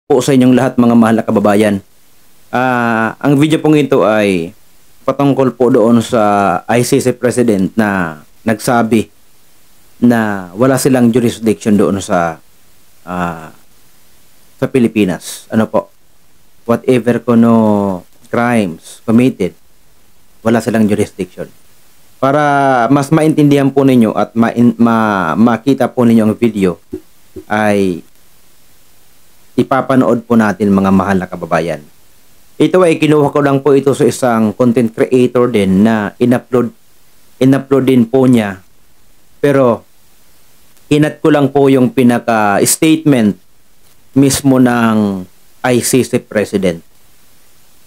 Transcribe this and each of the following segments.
po sa inyong lahat mga mahal na kababayan. Ang video pong ito ay patungkol po doon sa ICC President na nagsabi na wala silang jurisdiction doon sa Pilipinas. Ano po? Whatever kuno crimes committed, wala silang jurisdiction. Para mas maintindihan po ninyo at makita po ninyo ang video, ay ipapanood po natin mga mahal na kababayan. Ito ay kinuha ko lang po ito sa isang content creator din na in-upload din po niya. Pero hinat ko lang po yung pinaka-statement mismo ng ICC President.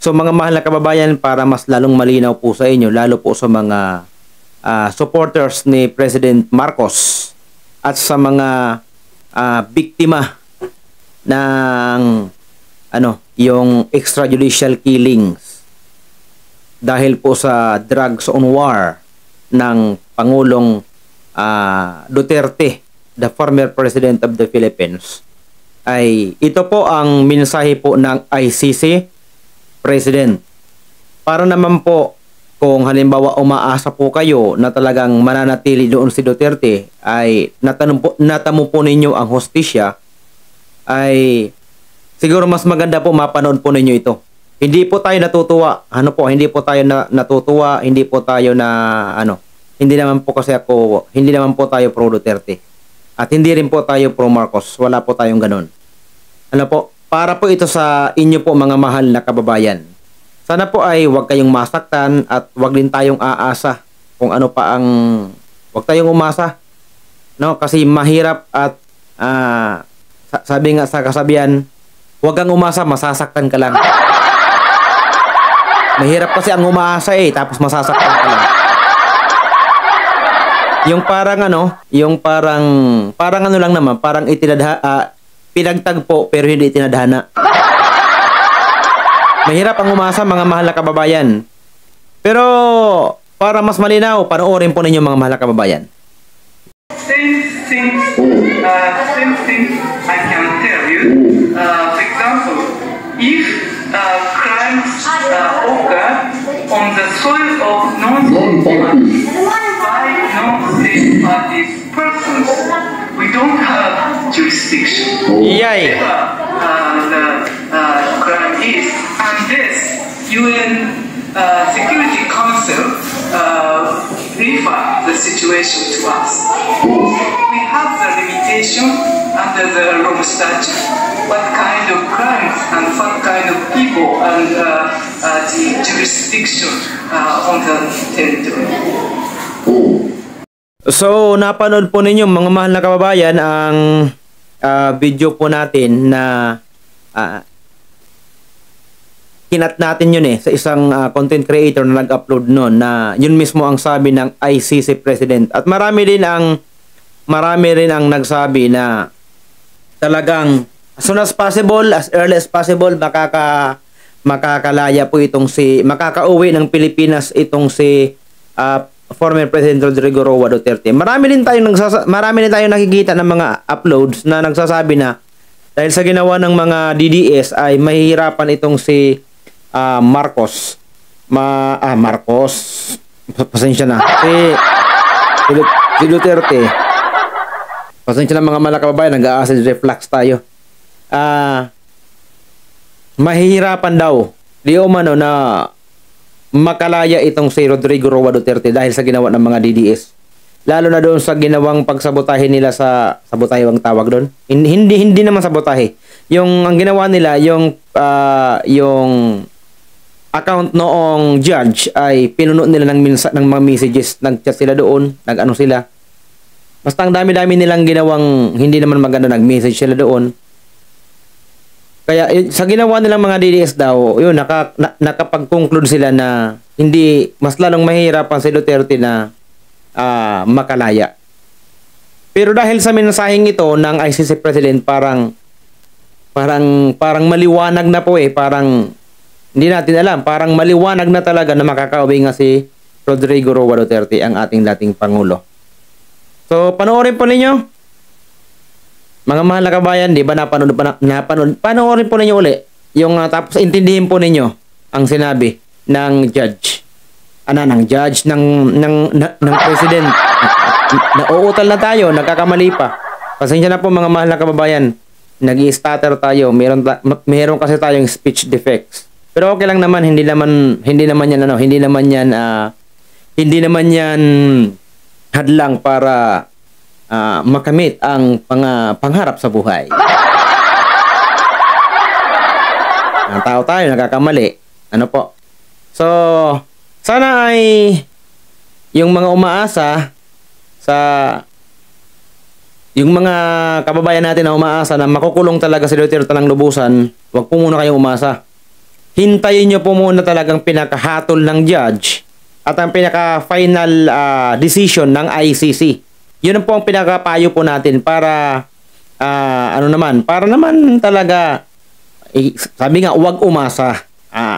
So mga mahal na kababayan, para mas lalong malinaw po sa inyo, lalo po sa mga supporters ni President Marcos at sa mga biktima ng yung extrajudicial killings dahil po sa drugs on war ng Pangulong Duterte, the former President of the Philippines, ay ito po ang mensahe po ng ICC President. Para naman po kung halimbawa umaasa po kayo na talagang mananatili doon si Duterte, ay natamo po ninyo ang hustisya, ay siguro mas maganda po mapanood po ninyo ito. Hindi po tayo natutuwa. Hindi po tayo natutuwa, hindi po tayo hindi naman po kasi hindi naman po tayo pro Duterte. At hindi rin po tayo pro Marcos. Wala po tayong ganun. Para po ito sa inyo po mga mahal na kababayan. Sana po ay huwag kayong masaktan at huwag din tayong aasa kung ano pa ang huwag tayong umasa. Kasi mahirap at sabi nga sa kasabihan, huwag kang umasa, masasaktan ka lang. Mahirap kasi ang umaasa tapos masasaktan ka lang. Yung parang lang naman, parang pinagtagpo pero hindi itinadhana. Mahirap ang umasa mga mahal na kababayan. Pero para mas malinaw, panoorin po ninyo mga mahal na kababayan. Same thing I can tell you. For example, if crimes occur on the soil of non-state parties by non-state parties persons, we don't have jurisdiction. Yay! The crime is, unless UN Security Council refer the situation to us. We have the limitation under the Rome Statute, what kind of crimes and what kind of people and the jurisdiction on the territory. So, napanood po ninyo mga mahal na kababayan ang video po natin na kinat natin yun sa isang content creator na nag-upload noon, na yun mismo ang sabi ng ICC President. At marami rin ang nagsabi na talagang as soon as possible, as early as possible, makakalaya po makakauwi ng Pilipinas itong si former President Rodrigo Roa Duterte. Marami din tayong nakikita ng mga uploads na nagsasabi na dahil sa ginawa ng mga DDS ay mahihirapan itong si Marcos. Marcos. Pasensya na. Si Duterte. Pasensya na mga malakababayan, nag-acid reflux tayo. Mahihirapan daw di umano na makalaya itong si Rodrigo Roa Duterte dahil sa ginawa ng mga DDS. Lalo na doon sa ginawang pagsabotahe nila sabotahe ang tawag doon. Hindi naman sabotahe. Ang ginawa nila, yung account noong judge ay pinuno nila ng mga messages, nag-chat sila doon, nag-ano sila. Basta ang dami-dami nilang ginawang hindi naman maganda, nag-message sila doon. Kaya sa ginawa nilang mga DDS daw, yun, nakapag-conclude sila na hindi, mas lalong mahirapan si Duterte na makalaya. Pero dahil sa mensaheng ito ng ICC President, parang maliwanag na po parang hindi natin alam, parang maliwanag na talaga na makakauwi nga si Rodrigo Roa Duterte, ang ating dating Pangulo. So, panoorin po ninyo. Mga mahal na kabayan, di ba panoorin po ninyo uli. Yung tapos intindihin po ninyo ang sinabi ng judge. Ng judge, ng president. Nauutal na tayo, nagkakamali pa. Pasensya na po mga mahal na kababayan. Nag-i-stutter tayo. Meron kasi tayong speech defects. Pero okay lang naman, hindi naman yan hadlang para makamit ang pangarap sa buhay. Ang tao tayo, nagkakamali. Ano po? So, sana ay yung mga umaasa yung mga kababayan natin na umaasa na makukulong talaga si Duterte ng lubusan, wag po muna kayong umasa. Hintayin nyo po muna talagang pinakahatol ng judge at ang pinaka-final decision ng ICC. Yun po ang pinakapayo po natin para para naman talaga sabi nga, wag umasa.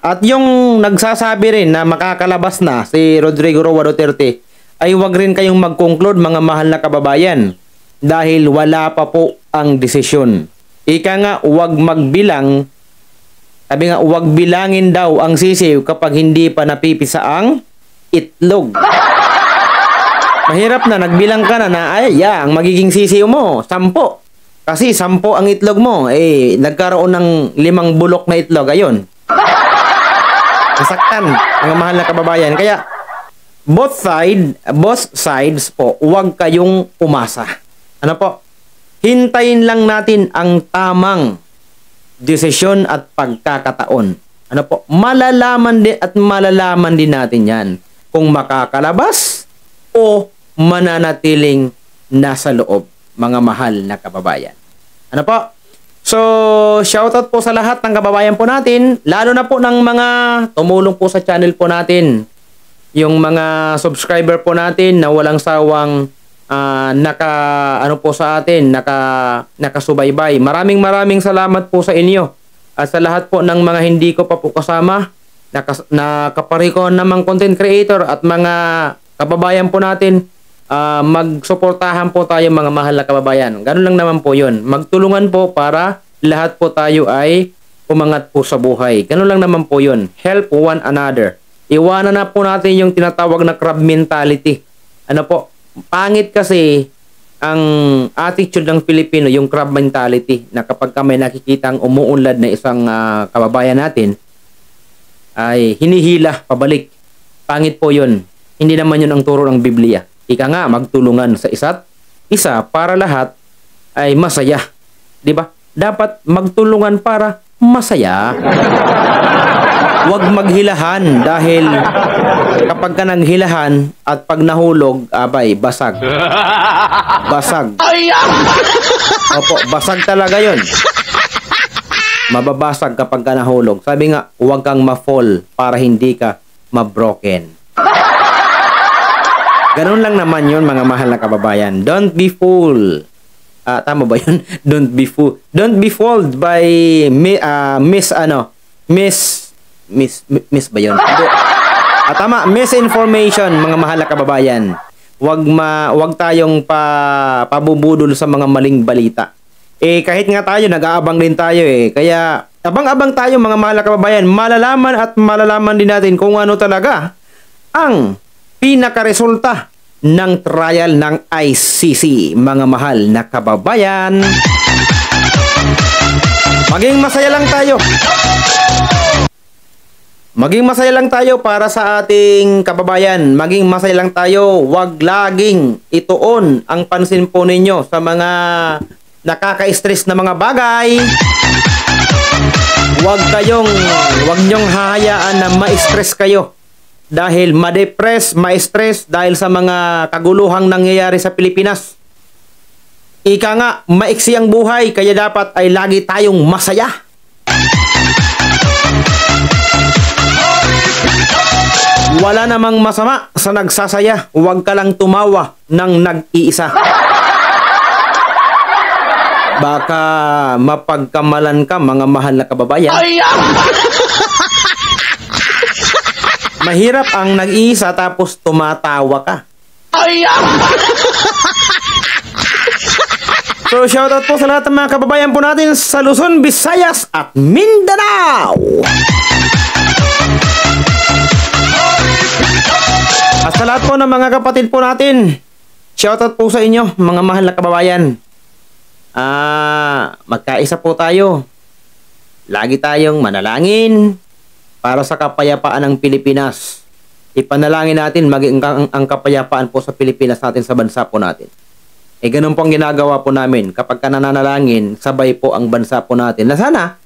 At yung nagsasabi rin na makakalabas na si Rodrigo Roa Duterte, ay wag rin kayong mag-conclude mga mahal na kababayan dahil wala pa po ang desisyon. Ika nga, wag magbilang. Sabi nga, wag bilangin daw ang sisiw kapag hindi pa napipisa ang itlog. Mahirap na, nagbilang ka na ang magiging sisiw mo, 10. Kasi 10 ang itlog mo, nagkaroon ng 5 bulok na itlog, ayun. Nasaktan ang mahal na kababayan. Kaya, both sides po, huwag kayong umasa. Ano po? Hintayin lang natin ang tamang desisyon at pagkakataon. Ano po? Malalaman din natin yan kung makakalabas o mananatiling nasa loob, mga mahal na kababayan. Ano po? So, shoutout po sa lahat ng kababayan po natin, lalo na po ng mga tumulong po sa channel po natin. Yung mga subscriber po natin na walang sawang nakasubaybay. Maraming salamat po sa inyo. At sa lahat po ng mga hindi ko pa po kasama, nakapariko namang content creator at mga kababayan po natin, magsuportahan po tayo mga mahal na kababayan. Ganun lang naman po yun. Magtulungan po para lahat po tayo ay umangat po sa buhay. Ganun lang naman po yun. Help one another. Iwanan na po natin yung tinatawag na crab mentality. Ano po? Pangit kasi ang attitude ng Pilipino, yung crab mentality, na kapag may nakikita ang umuunlad na isang kababayan natin, ay hinihila pabalik. Pangit po yun. Hindi naman yun ang turo ng Biblia. Ika nga, magtulungan sa isa't isa para lahat ay masaya. Diba? Dapat magtulungan para masaya. Huwag maghilahan dahil kapag ka naghilahan at pag nahulog, abay, basag. Basag. Opo, basag talaga yun. Mababasag kapag ka nahulog. Sabi nga, huwag kang ma-fall para hindi ka ma-broken. Ganun lang naman yun, mga mahal na kababayan. Don't be fooled. Tama ba yun? Don't be fooled. Don't be fooled by miss ba yun? Tama, misinformation, mga mahal na kababayan. Wag tayong pabubudol sa mga maling balita. Kahit nga tayo, nag-aabang din tayo Kaya, abang-abang tayo mga mahal na kababayan. Malalaman din natin kung ano talaga ang pinakaresulta ng trial ng ICC, mga mahal na kababayan. Maging masaya lang tayo. Maging masaya lang tayo para sa ating kababayan. Maging masaya lang tayo. Huwag laging ituon ang pansin po ninyo sa mga nakaka-stress na mga bagay. Huwag nyong hahayaan na ma-stress kayo. Dahil ma-depress, ma-stress dahil sa mga kaguluhang nangyayari sa Pilipinas. Ika nga, maiksi ang buhay, kaya dapat ay lagi tayong masaya. Wala namang masama sa nagsasaya. Huwag ka lang tumawa ng nag-iisa. Baka mapagkamalan ka, mga mahal na kababayan. Mahirap ang nag-iisa tapos tumatawa ka. So, shoutout po sa lahat ng mga kababayan po natin sa Luzon, Visayas at Mindanao. At sa lahat po ng mga kapatid po natin, shoutout po sa inyo, mga mahal na kababayan. Magkaisa po tayo. Lagi tayong manalangin para sa kapayapaan ng Pilipinas. Ipanalangin natin maging ang kapayapaan po sa Pilipinas natin, sa bansa po natin. Ganun po ang ginagawa po namin. Kapag nananalangin, sabay po ang bansa po natin. Na sana,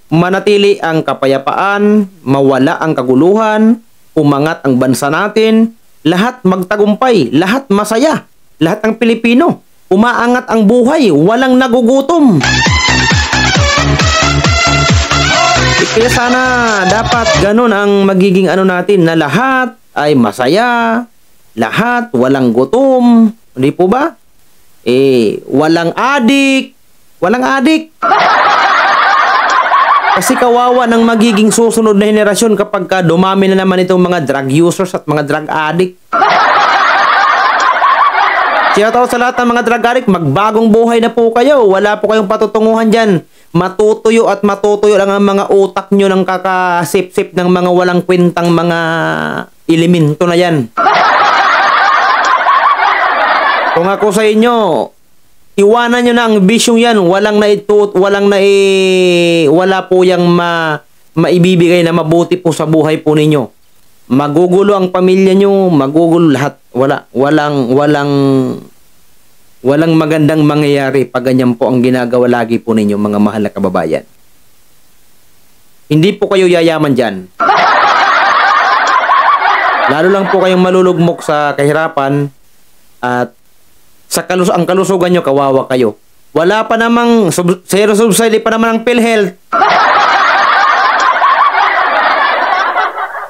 manatili ang kapayapaan, mawala ang kaguluhan, umangat ang bansa natin, lahat magtagumpay, lahat masaya, lahat ng Pilipino, umaangat ang buhay, walang nagugutom. Kaya sana dapat ganun ang magiging natin, na lahat ay masaya, lahat walang gutom, hindi po ba? Walang adik, Kasi kawawa ng magiging susunod na henerasyon kapag dumami na naman itong mga drug users at mga drug addict. Shoutout sa lahat ng mga drug addict, magbagong buhay na po kayo. Wala po kayong patutunguhan dyan. Matutuyo at matutuyo lang ang mga utak nyo ng kakasip-sip ng mga walang kwentang mga elemento na yan. Kung ako sa inyo, iwanan nyo na ang bisyong yan. Wala po yung maibibigay na mabuti po sa buhay po ninyo. Magugulo ang pamilya nyo, magugulo lahat. Walang magandang mangyayari pag ganyan po ang ginagawa lagi po ninyo, mga mahal na kababayan. Hindi po kayo yayaman dyan. Lalo lang po kayong malulugmok sa kahirapan at ang kalusugan nyo, kawawa kayo. Wala pa namang zero subsidy pa naman ang PhilHealth.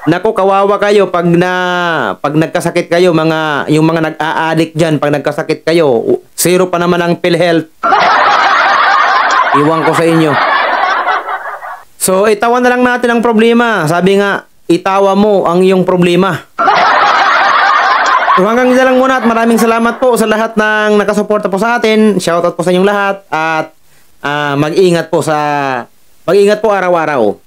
Naku, kawawa kayo pag nagkasakit kayo, yung mga nag-a-addict dyan, pag nagkasakit kayo, zero pa naman ang PhilHealth. Iwan ko sa inyo. So, itawan na lang natin ang problema. Sabi nga, itawa mo ang iyong problema. So, hanggang dito lang muna at maraming salamat po sa lahat ng nakasuporta po sa atin. Shoutout po sa inyong lahat at mag-ingat po araw-araw.